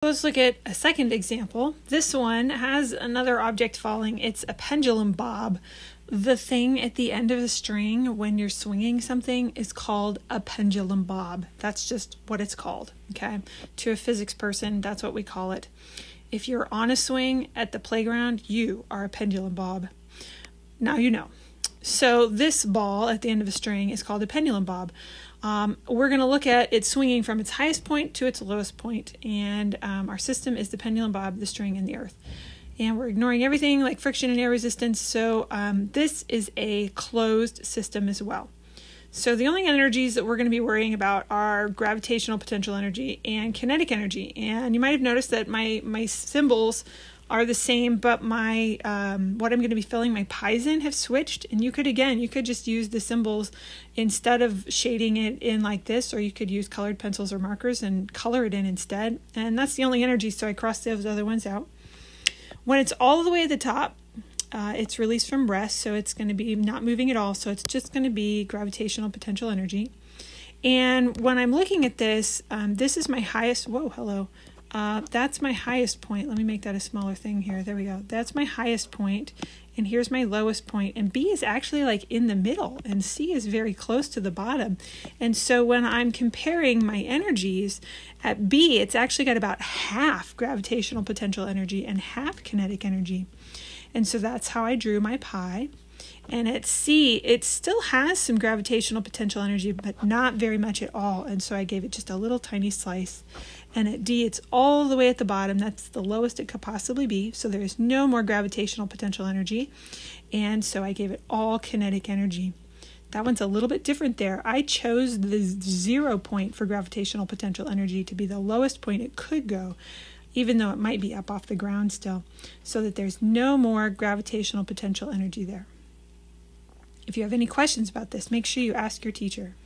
Let's look at a second example. This one has another object falling. It's a pendulum bob. The thing at the end of a string when you're swinging something is called a pendulum bob. That's just what it's called, okay? To a physics person, that's what we call it. If you're on a swing at the playground, you are a pendulum bob. Now you know. So this ball at the end of a string is called a pendulum bob. We're going to look at it swinging from its highest point to its lowest point, and our system is the pendulum bob, the string, and the earth. And we're ignoring everything like friction and air resistance, so this is a closed system as well. So the only energies that we're going to be worrying about are gravitational potential energy and kinetic energy. And you might have noticed that my symbols are the same, but my what I'm going to be filling my pies in have switched. And you could just use the symbols instead of shading it in like this, or you could use colored pencils or markers and color it in instead. And that's the only energy, so I crossed those other ones out. When it's all the way at the top, it's released from rest, so it's going to be not moving at all, so it's just going to be gravitational potential energy. And when I'm looking at this, this is my highest, that's my highest point. Let me make that a smaller thing here. There we go. That's my highest point, and here's my lowest point. And B is actually like in the middle, and C is very close to the bottom. And so when I'm comparing my energies at B, it's actually got about half gravitational potential energy and half kinetic energy. And so that's how I drew my pie. And at C, it still has some gravitational potential energy, but not very much at all. And so I gave it just a little tiny slice. And at D, it's all the way at the bottom. That's the lowest it could possibly be. So there's no more gravitational potential energy. And so I gave it all kinetic energy. That one's a little bit different there. I chose the 0 point for gravitational potential energy to be the lowest point it could go, even though it might be up off the ground still, so that there's no more gravitational potential energy there. If you have any questions about this, make sure you ask your teacher.